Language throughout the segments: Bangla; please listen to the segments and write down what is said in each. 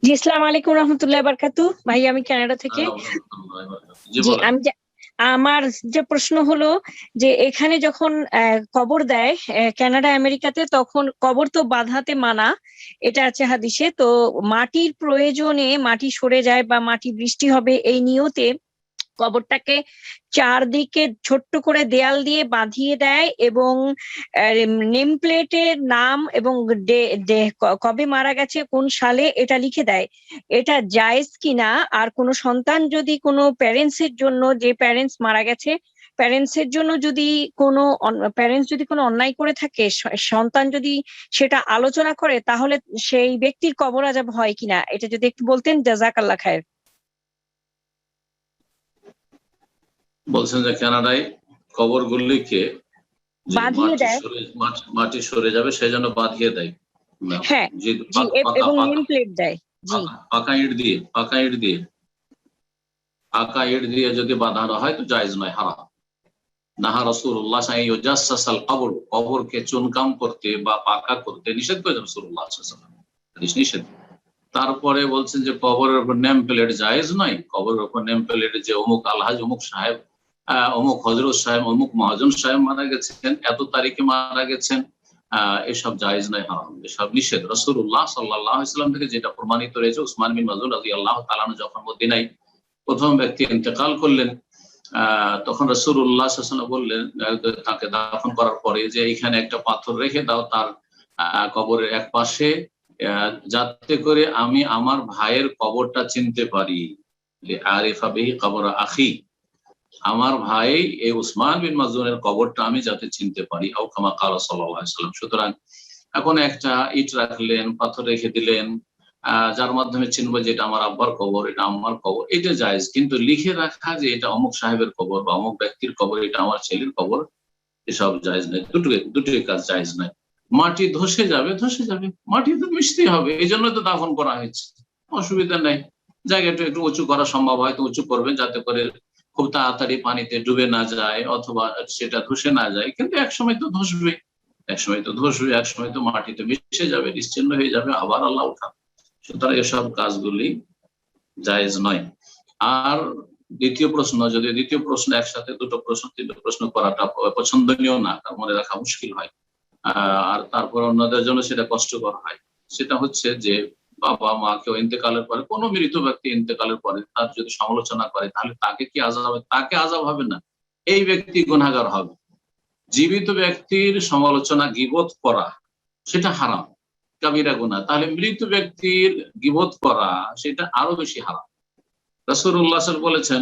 জি, আসসালামু আলাইকুম রহমতুল্লাহ বারকাতু। ভাই, আমি কানাডা থেকে। জি জি, বলেন। আমার যে প্রশ্ন হলো যে এখানে যখন কবর দেয় কানাডা আমেরিকাতে, তখন কবর তো বাঁধাতে মানা, এটা আছে হাদিসে। তো মাটির প্রয়োজনে মাটি সরে যায় বা মাটি বৃষ্টি হবে এই নিয়তে কবরটাকে চারদিকে ছোট্ট করে দেয়াল দিয়ে বাঁধিয়ে দেয় এবং নেম প্লেটের নাম এবং কবে মারা গেছে কোন সালে এটা লিখে দেয়। এটা জায়েজ কিনা? আর কোনো সন্তান যদি কোনো প্যারেন্টস এর জন্য, যে প্যারেন্টস মারা গেছে প্যারেন্টস এর জন্য যদি কোনো প্যারেন্টস যদি কোনো অন্যায় করে থাকে, সন্তান যদি সেটা আলোচনা করে, তাহলে সেই ব্যক্তির কবর আযাব হয় কিনা, এটা যদি একটু বলতেন, জাযাকাল্লাহ খায়ের। বলছেন যে কানাডায় কবরগুলিকে যে বাঁধিয়ে দেয়। মাটি সরে যাবে সেই জন্য বাঁধিয়ে দেয়। হ্যাঁ। যে জি, পাকা এবং নেম পাকা প্লেট দেয়। জি। পাকা ইট দিয়ে যদি বাঁধানো হয় তো জায়েজ নয়, হারাম। নাহা রাসূলুল্লাহ সাল্লাল্লাহু আলাইহি ওয়াসাল্লাম কবর, কবরকে চুনকাম করতে বা পাকা করতে নিষেধ করেছেন রাসূলুল্লাহ সাল্লাল্লাহু আলাইহি ওয়াসাল্লাম, নিষেধ। তারপরে বলছেন যে কবরের উপর নেম প্লেট জায়েজ নয়। কবরের উপর নেম প্লেট যে অমুক আলহাজ, অমুক সাহেব, অমুক হজরত সাহেব, অমুক মহাজন সাহেব মারা গেছেন, এত তারিখে মারা গেছেন, এসব জায়েজ নয়, হারাম, এসব নিষেধ। রাসূলুল্লাহ সাল্লাল্লাহু আলাইহি ওয়াসাল্লাম থেকে যেটা প্রমাণিত রয়েছে, উসমান বিন মাযউন রাদিয়াল্লাহু তাআলা আনহু যখন মদিনায় প্রথম ব্যক্তি ইন্তেকাল করলেন, তখন রাসূলুল্লাহ সাল্লাল্লাহু আলাইহি ওয়াসাল্লাম বললেন তাকে দাফন করার পরে যে এখানে একটা পাথর রেখে দাও তার কবরের এক পাশে, যাতে করে আমি আমার ভাইয়ের কবরটা চিনতে পারি। আরিফা বিহি কবর আখি, আমার ভাই এই উসমান বিন মাযউনের কবরটা আমি যাতে চিনতে পারি, আও কামা ক্বালা সাল্লাল্লাহু আলাইহি ওয়াসাল্লাম। সুতরাং এখন একটা ইট রাখলেন, পাথর রেখে দিলেন, যার মাধ্যমে চিনবো যে এটা আমার আব্বার কবর, এটা আমার কবর, এটা জায়েজ। কিন্তু লিখে রাখা যে এটা অমুক সাহেবের কবর বা অমুক ব্যক্তির কবর, এটা আমার ছেলের কবর, এসব জায়েজ নয়। দুটোই কাজ জায়েজ নয়। মাটি ধসে যাবে, মাটি তো মিশতেই হবে, এই জন্য তো দাফন করা হয়েছে, অসুবিধা নেই। জায়গাটা একটু উঁচু করা সম্ভব হয় তো উঁচু করবেন, যাতে করে খুব তাড়াতাড়ি পানিতে ডুবে না যায় অথবা সেটা ধসে না যায়। কিন্তু একসময় তো ধসবে, একসময় তো মাটিতে মিশে যাবে, নিশ্চিন্ন হয়ে যাবে, আবার আল্লাহ উঠান। সুতরাং এসব কাজগুলি জায়েজ নয়। আর দ্বিতীয় প্রশ্ন একসাথে দুটো প্রশ্ন তিনটে প্রশ্ন করাটা পছন্দনীয় না, তার মনে রাখা মুশকিল হয়। আর তারপর অন্যদের জন্য সেটা কষ্টকর হয়। সেটা হচ্ছে যে বাবা মা কেউ ইন্তেকালের পরে, কোনো মৃত ব্যক্তি ইন্তেকালের পরে তার যদি সমালোচনা করে, তাহলে তাকে কি আযাব হবে? তাকে আযাব হবে না, এই ব্যক্তি গুনাহগার হবে। জীবিত ব্যক্তির সমালোচনা, গীবত করা, সেটা হারাম, কাবিরা গুনাহ। তাহলে মৃত ব্যক্তির গীবত করা সেটা আরো বেশি হারাম। রাসূলুল্লাহ সাল্লাল্লাহু আলাইহি ওয়াসাল্লাম বলেছেন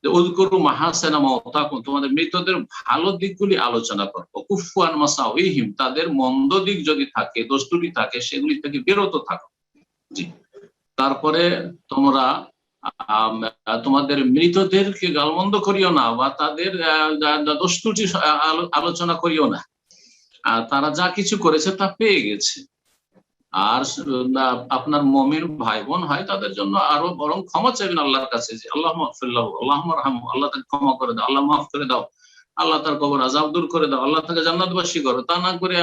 যে উযকুরু মাহাসিনা মাওতাকুম, তোমাদের মৃতদের ভালো দিকগুলি আলোচনা করো, কুফফু আন মাসাউইহিম, তাদের মন্দ দিক যদি থাকে, দোষ ত্রুটি থাকে, সেগুলি থেকে বিরত থাকো। জি। তারপরে তোমরা তোমাদের মৃতদেরকে গালমন্দ করিও না বা তাদের দোষ ত্রুটি আলোচনা করিও না। তারা যা কিছু করেছে তা পেয়ে গেছে। আর আপনার মুমিন ভাই বোন হয়, তাদের জন্য আরো বরং ক্ষমা চাইবেন আল্লাহর কাছে, যে আল্লাহুম্মা মাগফিরলাহু, আল্লাহুম্মা আরহামহু, আল্লাহ তাকে ক্ষমা করে দাও, আল্লাহ মাফ করে দাও, আল্লাহ তার কবর আযাব দূর করে দাও, আল্লাহ তাকে জান্নাতবাসী করো। তা না করে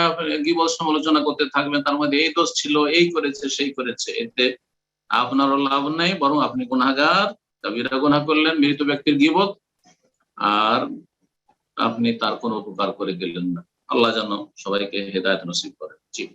গীবত সমালোচনা করতে থাকবেন, তার মধ্যে এই দোষ ছিল, এই করেছে, সেই করেছে, এতে আপনারও লাভ নেই, বরং আপনি গুনাহগার, কাবীরা গুনাহ করলেন, মৃত ব্যক্তির গীবত, আর আপনি তার কোনো উপকার করে দিলেন না। আল্লাহ যেন সবাইকে হেদায়েত নসিব করেন। জি।